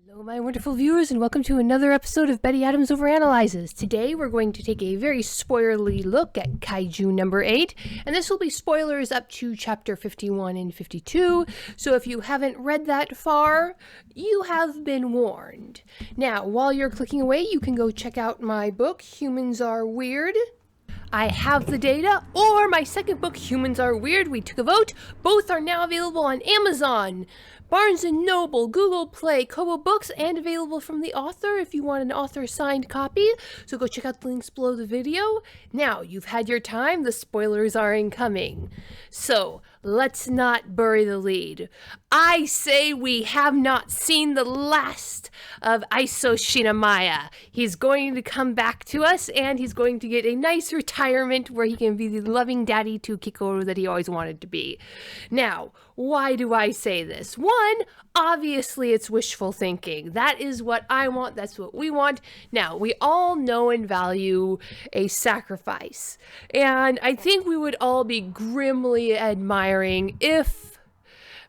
Hello, my wonderful viewers, and welcome to another episode of Betty Adams Overanalyzes. Today, we're going to take a very spoilerly look at Kaiju number 8, and this will be spoilers up to chapter 51 and 52, so if you haven't read that far, you have been warned. Now, while you're clicking away, you can go check out my book, Humans Are Weird. I Have the Data, or my second book, Humans Are Weird. We took a vote. Both are now available on Amazon, Barnes & Noble, Google Play, Kobo Books, and available from the author if you want an author-signed copy. So go check out the links below the video. Now, you've had your time. The spoilers are incoming. So, let's not bury the lead. I say we have not seen the last of Isao Shinomiya. He's going to come back to us, and he's going to get a nice retirement where he can be the loving daddy to Kikoru that he always wanted to be. Now, why do I say this? One, obviously it's wishful thinking. That is what I want. That's what we want. Now, we all know and value a sacrifice. And I think we would all be grimly admiring if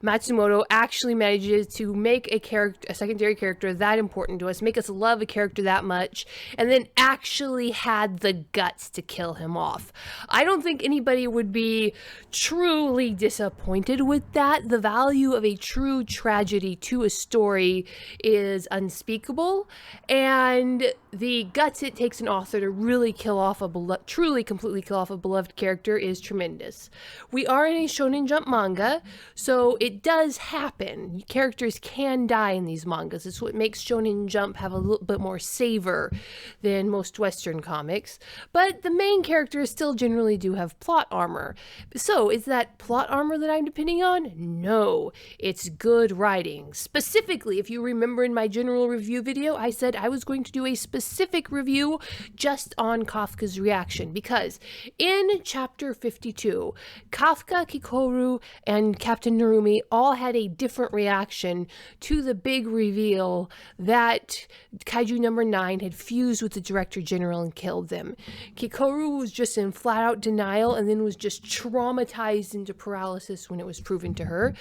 Matsumoto actually manages to make a secondary character that important to us, make us love a character that much, and then actually had the guts to kill him off. I don't think anybody would be truly disappointed with that. The value of a true tragedy to a story is unspeakable, and the guts it takes an author to really kill off truly completely kill off a beloved character is tremendous. We are in a Shonen Jump manga, so it does happen. Characters can die in these mangas. It's what makes Shonen Jump have a little bit more savor than most Western comics. But the main characters still generally do have plot armor. So, is that plot armor that I'm depending on? No. It's good writing. Specifically, if you remember in my general review video, I said I was going to do a specific review just on Kafka's reaction, because in chapter 52, Kafka, Kikoru, and Captain Narumi all had a different reaction to the big reveal that Kaiju number 9 had fused with the Director General and killed them. Kikoru was just in flat-out denial and then was just traumatized into paralysis when it was proven to her.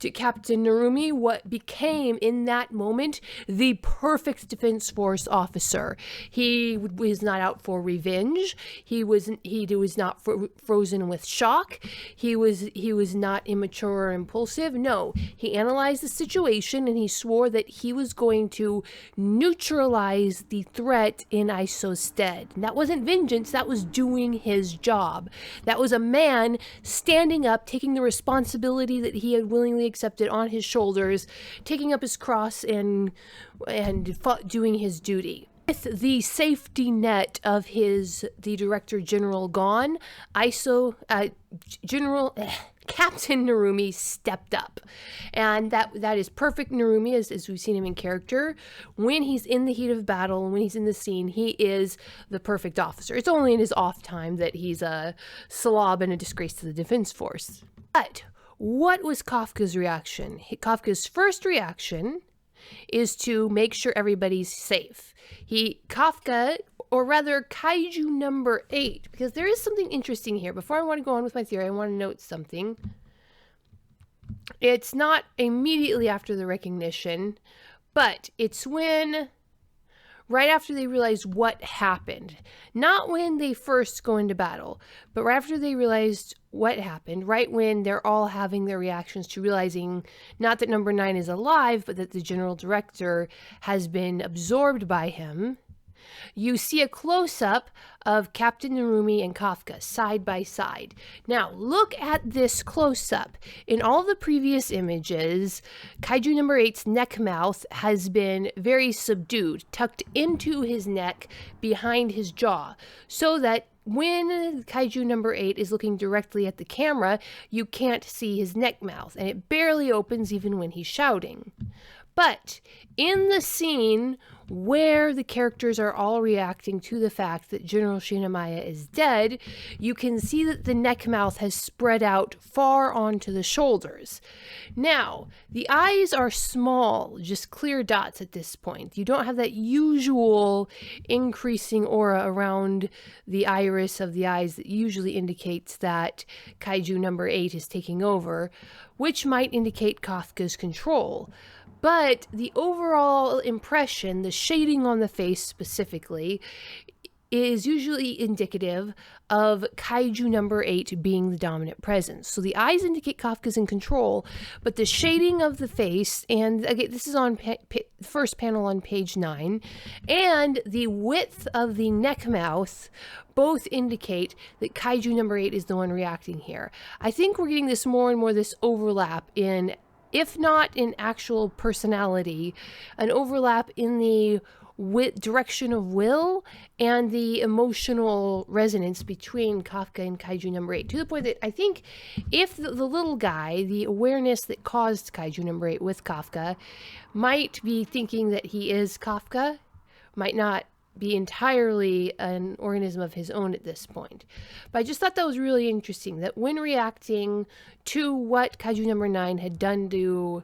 To Captain Narumi, what became in that moment the perfect Defense Force officer. He was not out for revenge. He was not frozen with shock. He was not immature or impulsive. No, he analyzed the situation and he swore that he was going to neutralize the threat in Iso's stead. And that wasn't vengeance. That was doing his job. That was a man standing up, taking the responsibility that he had willingly accepted on his shoulders, taking up his cross and doing his duty. With the safety net of the Director General gone, Captain Narumi stepped up. And that is perfect Narumi as we've seen him in character. When he's in the heat of battle, when he's in the scene, he is the perfect officer. It's only in his off time that he's a slob and a disgrace to the Defense Force. But what was Kafka's reaction? Kafka's first reaction is to make sure everybody's safe. Kaiju number 8, because there is something interesting here. Before I want to go on with my theory, I want to note something. It's not immediately after the recognition, but it's right after they realize what happened. Not when they first go into battle, but right after they realized what happened, right when they're all having their reactions to realizing not that number 9 is alive, but that the general director has been absorbed by him. You see a close-up of Captain Narumi and Kafka side by side. Now, look at this close-up. In all the previous images, Kaiju number 8's neck mouth has been very subdued, tucked into his neck behind his jaw, so that when Kaiju number 8 is looking directly at the camera, you can't see his neck mouth, and it barely opens even when he's shouting. But in the scene where the characters are all reacting to the fact that General Shinomiya is dead, you can see that the neck mouth has spread out far onto the shoulders. Now, the eyes are small, just clear dots at this point. You don't have that usual increasing aura around the iris of the eyes that usually indicates that Kaiju number 8 is taking over, which might indicate Kafka's control. But the overall impression, the shading on the face specifically, is usually indicative of Kaiju number 8 being the dominant presence. So the eyes indicate Kafka's in control, but the shading of the face, and again, this is on first panel on page 9, and the width of the neck mouth both indicate that Kaiju number 8 is the one reacting here. I think we're getting this more and more, this overlap in, if not in actual personality, an overlap in the direction of will and the emotional resonance between Kafka and Kaiju number 8, to the point that I think if the little guy, the awareness that caused Kaiju number 8 with Kafka, might be thinking that he is Kafka, might not be entirely an organism of his own at this point. But I just thought that was really interesting, that when reacting to what Kaiju number 9 had done to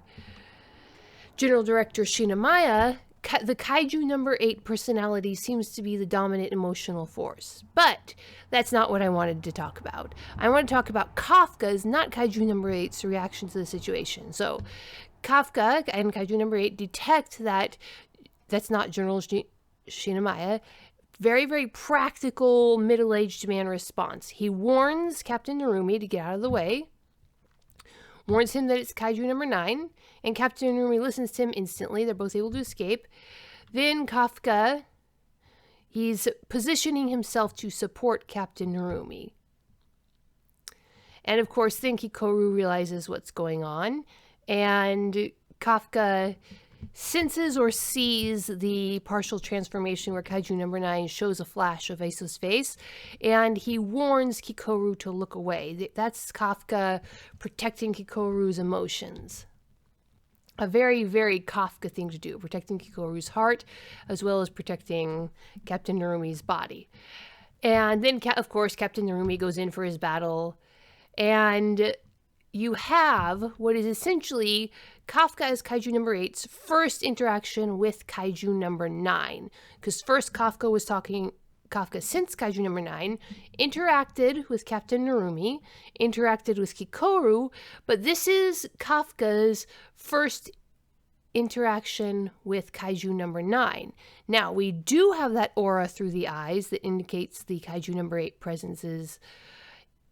General Director Shinomiya, the Kaiju number 8 personality seems to be the dominant emotional force. But that's not what I wanted to talk about. I want to talk about Kafka's, not Kaiju number 8's, reaction to the situation. So Kafka and Kaiju number 8 detect that that's not General Shinomiya. Very, very practical middle-aged man response. He warns Captain Narumi to get out of the way, warns him that it's Kaiju number 9, and Captain Narumi listens to him instantly. They're both able to escape. Then Kafka, he's positioning himself to support Captain Narumi. And of course, then Kikoru realizes what's going on, and Kafka senses or sees the partial transformation where Kaiju number 9 shows a flash of Aiso's face, and he warns Kikoru to look away. That's Kafka protecting Kikoru's emotions. A very, very Kafka thing to do, protecting Kikoru's heart as well as protecting Captain Narumi's body. And then, of course, Captain Narumi goes in for his battle, and you have what is essentially Kafka as Kaiju number 8's first interaction with Kaiju number 9. Because first Kafka since Kaiju number 9 interacted with Captain Narumi, interacted with Kikoru, but this is Kafka's first interaction with Kaiju number 9. Now, we do have that aura through the eyes that indicates the Kaiju number 8 presence is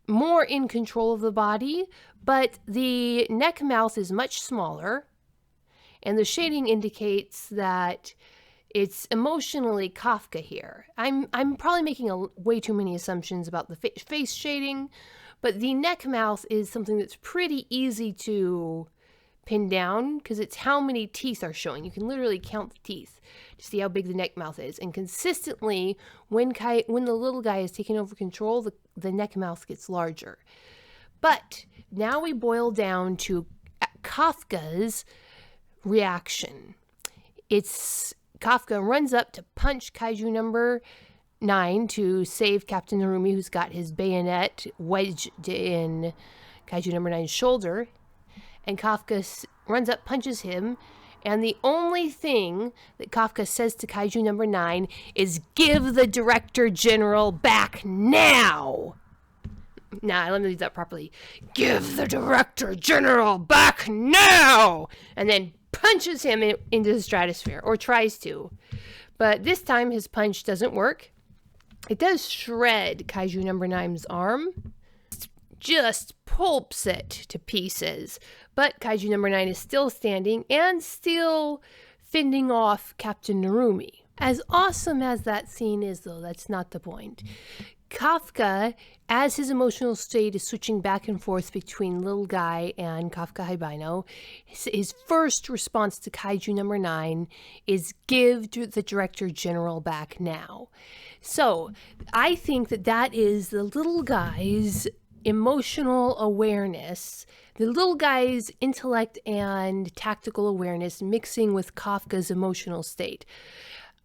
more in control of the body, but the neck mouth is much smaller, and the shading indicates that it's emotionally Kafka here. I'm probably making way too many assumptions about the face shading, but the neck mouth is something that's pretty easy to pin down because it's how many teeth are showing. You can literally count the teeth to see how big the neck mouth is. And consistently, when the little guy is taking over control, the neck mouth gets larger. But now we boil down to Kafka's reaction. It's Kafka runs up to punch Kaiju number 9 to save Captain Narumi, who's got his bayonet wedged in Kaiju number 9's shoulder. And Kafka runs up, punches him, and the only thing that Kafka says to Kaiju number 9 is, "Give the Director General back now!" Nah, let me read that properly. "Give the Director General back now!" And then punches him into the stratosphere, or tries to. But this time his punch doesn't work. It does shred Kaiju number 9's arm. Just pulps it to pieces. But Kaiju number 9 is still standing and still fending off Captain Narumi. As awesome as that scene is, though, that's not the point. Kafka, as his emotional state is switching back and forth between little guy and Kafka Haibino, his first response to Kaiju number 9 is, "Give the Director General back now." So I think that is the little guy's emotional awareness, the little guy's intellect and tactical awareness mixing with Kafka's emotional state.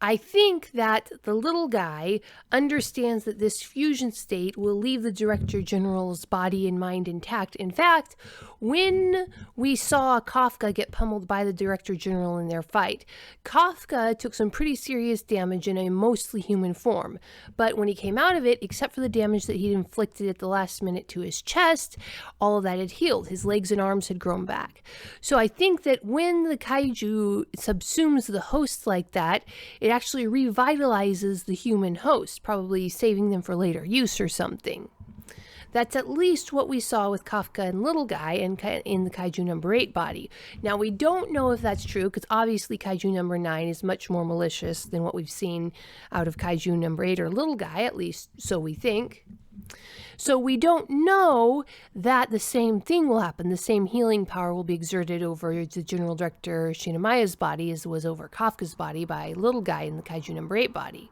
I think that the little guy understands that this fusion state will leave the Director General's body and mind intact. In fact, when we saw Kafka get pummeled by the Director General in their fight, Kafka took some pretty serious damage in a mostly human form. But when he came out of it, except for the damage that he'd inflicted at the last minute to his chest, all of that had healed. His legs and arms had grown back. So I think that when the kaiju subsumes the host like that, it actually revitalizes the human host, probably saving them for later use or something. That's at least what we saw with Kafka and Little Guy in the Kaiju number 8 body. Now, we don't know if that's true, because obviously Kaiju number 9 is much more malicious than what we've seen out of Kaiju number 8 or Little Guy, at least so we think. So we don't know that the same thing will happen. The same healing power will be exerted over the General Director Shinomiya's body as was over Kafka's body by Little Guy in the Kaiju number 8 body.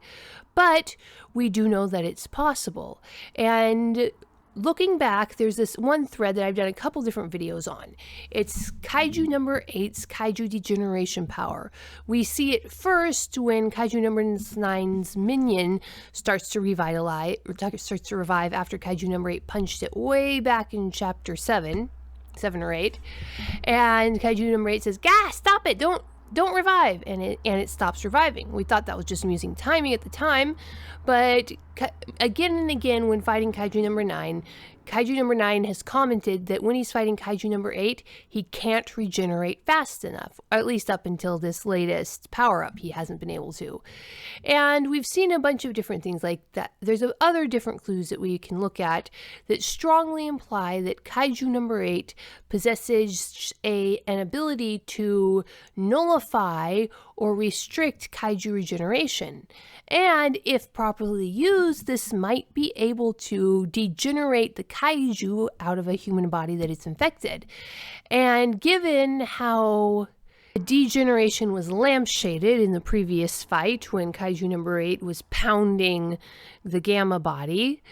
But we do know that it's possible. And looking back, there's this one thread that I've done a couple different videos on. It's Kaiju number 8's Kaiju degeneration power. We see it first when Kaiju number 9's minion starts to revive after Kaiju number 8 punched it way back in chapter 7 or 8. And Kaiju number 8 says, "Gah, stop it, don't revive," and it stops reviving. We thought that was just amusing timing at the time, but again and again when fighting Kaiju number 9, Kaiju number 9 has commented that when he's fighting Kaiju number 8, he can't regenerate fast enough, or at least up until this latest power-up, he hasn't been able to. And we've seen a bunch of different things like that. There's other different clues that we can look at that strongly imply that Kaiju number 8 possesses an ability to nullify or restrict Kaiju regeneration. And if properly used, this might be able to degenerate the Kaiju out of a human body that it's infected. And given how degeneration was lampshaded in the previous fight when Kaiju number 8 was pounding the Gamma body,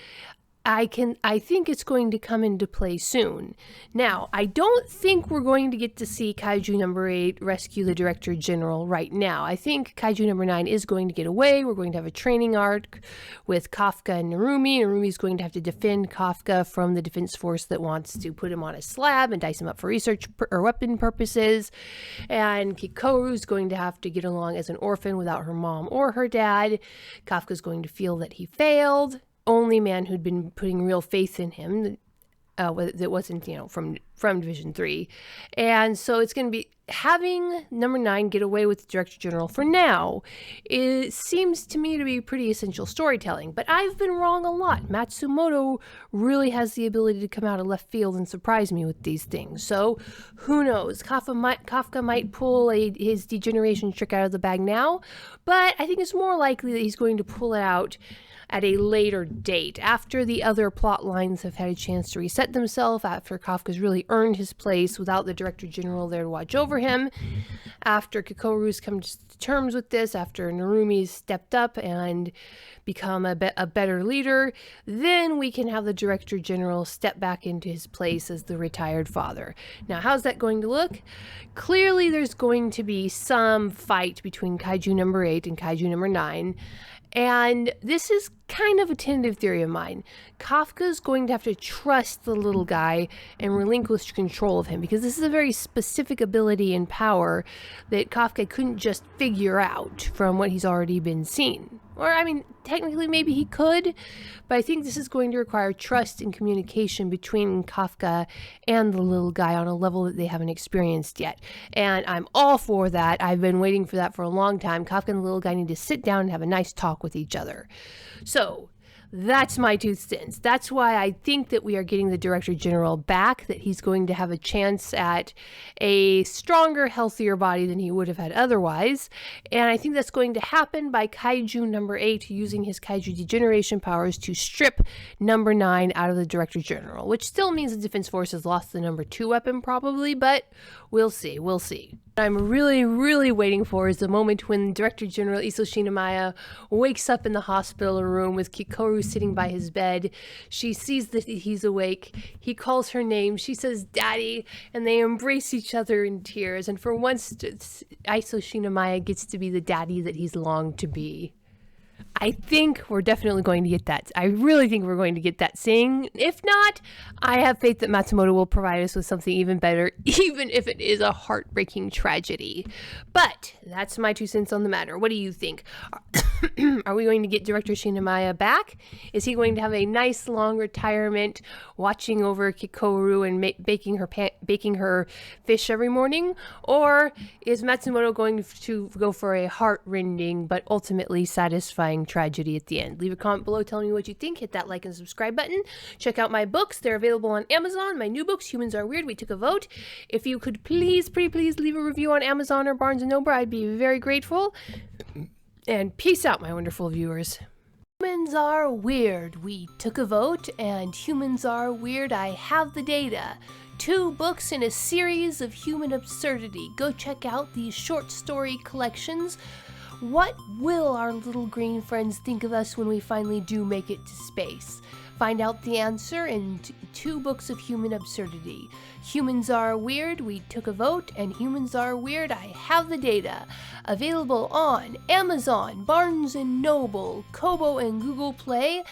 I think it's going to come into play soon. Now, I don't think we're going to get to see Kaiju number 8 rescue the Director General right now. I think Kaiju number 9 is going to get away. We're going to have a training arc with Kafka and Narumi. Narumi's going to have to defend Kafka from the defense force that wants to put him on a slab and dice him up for research or weapon purposes. And Kikoru's going to have to get along as an orphan without her mom or her dad. Kafka's going to feel that he failed. Only man who'd been putting real faith in him that wasn't, from Division 3. And so it's going to be having number 9 get away with the Director General for now. It seems to me to be pretty essential storytelling, but I've been wrong a lot. Matsumoto really has the ability to come out of left field and surprise me with these things. So who knows? Kafka might pull his degeneration trick out of the bag now, but I think it's more likely that he's going to pull it out at a later date, after the other plot lines have had a chance to reset themselves, after Kafka's really earned his place without the Director General there to watch over him, after Kikoru's come to terms with this, after Narumi's stepped up and become a better leader, then we can have the Director General step back into his place as the retired father. Now, how's that going to look? Clearly, there's going to be some fight between Kaiju number 8 and Kaiju number 9. And this is kind of a tentative theory of mine. Kafka's going to have to trust the little guy and relinquish control of him, because this is a very specific ability and power that Kafka couldn't just figure out from what he's already been seen. Or, technically maybe he could, but I think this is going to require trust and communication between Kafka and the little guy on a level that they haven't experienced yet. And I'm all for that. I've been waiting for that for a long time. Kafka and the little guy need to sit down and have a nice talk with each other. So that's my 2 cents. That's why I think that we are getting the Director General back, that he's going to have a chance at a stronger, healthier body than he would have had otherwise. And I think that's going to happen by Kaiju number 8 using his Kaiju degeneration powers to strip number 9 out of the Director General, which still means the Defense Force has lost the number 2 weapon probably, but we'll see. We'll see. I'm really, really waiting for is the moment when Director General Isao Shinomiya wakes up in the hospital room with Kikoru Kikoru sitting by his bed. She sees that he's awake. He calls her name. She says, "Daddy," and they embrace each other in tears. And for once, Isao Shinomiya gets to be the daddy that he's longed to be. I think we're definitely going to get that. I really think we're going to get that scene. If not, I have faith that Matsumoto will provide us with something even better, even if it is a heartbreaking tragedy. But that's my 2 cents on the matter. What do you think? Are we going to get Director Shinomiya back? Is he going to have a nice long retirement watching over Kikoru and baking her fish every morning? Or is Matsumoto going to go for a heart-rending but ultimately satisfying tragedy at the end? Leave a comment below telling me what you think. Hit that like and subscribe button. Check out my books. They're available on Amazon. My new books, Humans Are Weird, We Took a Vote. If you could please, pretty please leave a review on Amazon or Barnes & Noble, I'd be very grateful. And peace out, my wonderful viewers. Humans Are Weird, We Took a Vote, and Humans Are Weird, I Have the Data. 2 books in a series of human absurdity. Go check out these short story collections. What will our little green friends think of us when we finally do make it to space? Find out the answer in 2 books of human absurdity. Humans Are Weird, We Took a Vote, and Humans Are Weird, I Have the Data. Available on Amazon, Barnes & Noble, Kobo, and Google Play.